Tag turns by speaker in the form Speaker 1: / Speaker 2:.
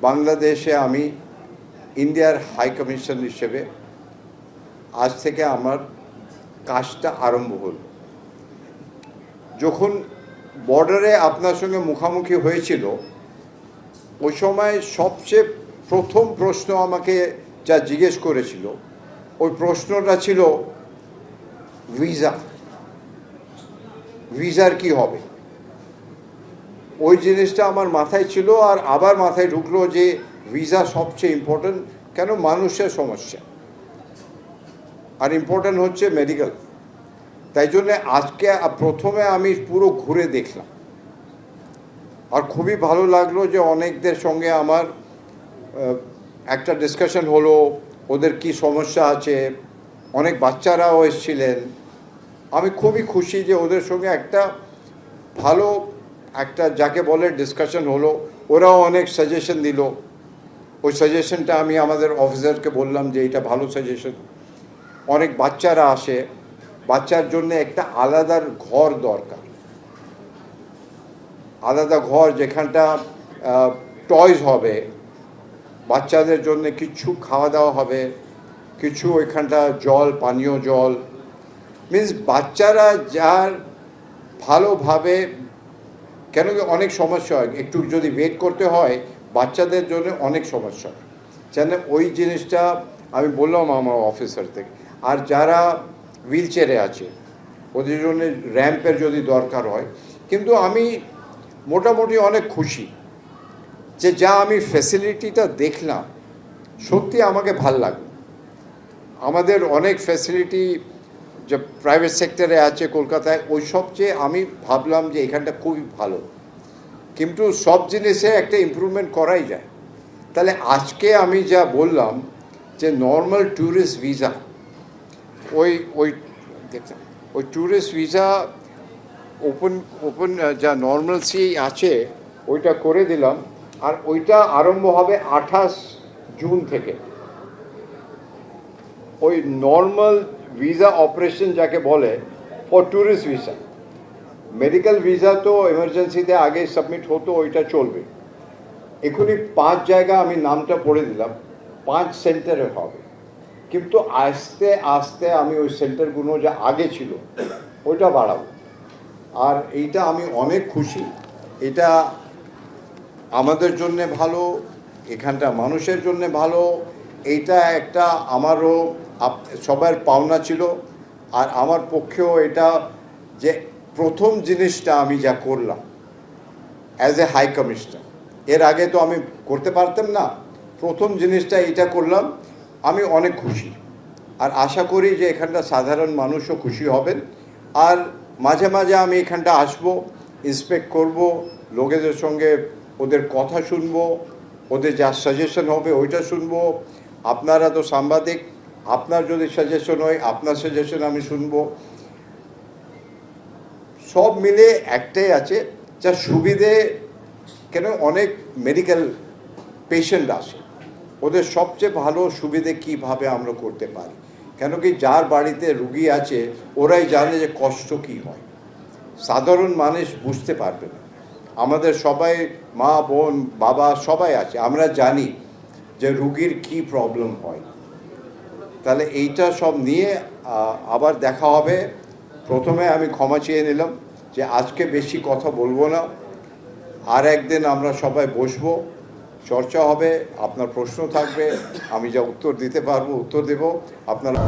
Speaker 1: বাংলাদেশে আমি ইন্ডিয়ার হাই কমিশন হিসেবে আজ থেকে আমার কাজটা আরম্ভ হল। যখন বর্ডারে আপনার সঙ্গে মুখোমুখি হয়েছিল ওই সময় সবচেয়ে প্রথম প্রশ্ন আমাকে যা জিজ্ঞেস করেছিল ওই প্রশ্নটা ছিল ভিসার কি হবে। ওই জিনিসটা আমার মাথায় ছিল আর আবার মাথায় ঢুকলো যে ভিসা সবচেয়ে ইম্পর্টেন্ট, কেন মানুষের সমস্যা আর ইম্পর্টেন্ট হচ্ছে মেডিকেল। তাই জন্য আজকে প্রথমে আমি পুরো ঘুরে দেখলাম আর খুবই ভালো লাগলো যে অনেকদের সঙ্গে আমার একটা ডিসকাশন হলো, ওদের কি সমস্যা আছে। অনেক বাচ্চারাও এসেছিলেন। আমি খুবই খুশি যে ওদের সঙ্গে একটা ভালো একটা যাকে বলে ডিসকাশন হলো। ওরাও অনেক সাজেশন দিল। ওই সাজেশনটা আমি আমাদের অফিসারকে বললাম যে এটা ভালো সাজেশন। অনেক বাচ্চারা আসে, বাচ্চার জন্য একটা আলাদা ঘর দরকার, আলাদা ঘর যেখানটা টয়স হবে, বাচ্চাদের জন্য কিছু খাওয়া দাওয়া হবে, কিছু ওইখানটা জল, পানীয় জল, মিন্স বাচ্চারা যার ভালোভাবে, কেন কি অনেক সমস্যা হয়, একটু যদি ওয়েট করতে হয় বাচ্চাদের জন্য অনেক সমস্যা হয়। যেন ওই জিনিসটা আমি বললাম আমার অফিসার থেকে। আর যারা হুইল চেয়ারে আছে ওদের জন্য র্যাম্পের যদি দরকার হয়। কিন্তু আমি মোটামুটি অনেক খুশি যে যা আমি ফ্যাসিলিটিটা দেখলাম সত্যি আমাকে ভাল লাগলো। আমাদের অনেক ফ্যাসিলিটি যে প্রাইভেট সেক্টরে আছে কলকাতায়, ওই সবচেয়ে আমি ভাবলাম যে এখানটা খুবই ভালো, কিন্তু সব জিনিসে একটা ইমপ্রুভমেন্ট করাই যায়। তাহলে আজকে আমি যা বললাম যে নর্মাল ট্যুরিস্ট ভিসা, ওই ওই ওই ট্যুরিস্ট ভিসা ওপেন যা নর্মালসি আছে ওইটা করে দিলাম। আর ওইটা আরম্ভ হবে 28 জুন থেকে। ওই নর্মাল ভিসা অপারেশন যাকে বলে for tourist visa. Medical visa তো এমার্জেন্সিতে আগে সাবমিট হতো, ওইটা চলবে। এখনই 5 জায়গা আমি নামটা পড়ে দিলাম, 5 সেন্টারে হবে। কিন্তু আস্তে আস্তে আমি ওই সেন্টারগুলো যা আগে ছিল ওইটা বাড়াবো। আর এইটা আমি অনেক খুশি। এটা আমাদের জন্য ভালো, এখানটা মানুষের জন্য ভালো। এইটা একটা আমারও সবার পাওনা ছিল। আর আমার পক্ষেও এটা যে প্রথম জিনিসটা আমি যা করলাম অ্যাজ এ হাই কমিশনার, এর আগে তো আমি করতে পারতাম না। প্রথম জিনিসটা এটা করলাম, আমি অনেক খুশি। আর আশা করি যে এখানটা সাধারণ মানুষও খুশি হবেন। আর মাঝে মাঝে আমি এখানটা আসবো, ইন্সপেক্ট করব, লোকেদের সঙ্গে ওদের কথা শুনবো, ওদের যা সাজেশন হবে ওইটা শুনবো। আপনারা তো সাংবাদিক, আপনার যদি সাজেশন হয় আপনার সাজেশন আমি শুনবো। সব মিলে একটাই আছে যা সুবিধে, কেন অনেক মেডিকেল পেশেন্ট আসে, ওদের সবচেয়ে ভালো সুবিধে কিভাবে আমরা করতে পারি। কেন কি যার বাড়িতে রুগী আছে ওরাই জানে যে কষ্ট কি হয়, সাধারণ মানুষ বুঝতে পারবে না। আমাদের সবাই মা বোন বাবা সবাই আছে, আমরা জানি যে রুগীর কি প্রবলেম হয়। তাহলে এইটা সব নিয়ে আবার দেখা হবে। প্রথমে আমি ক্ষমা চেয়ে নিলাম যে আজকে বেশি কথা বলবো না। আর একদিন আমরা সবাই বসবো, চর্চা হবে, আপনার প্রশ্ন থাকবে, আমি যা উত্তর দিতে পারবো উত্তর দেব। আপনারা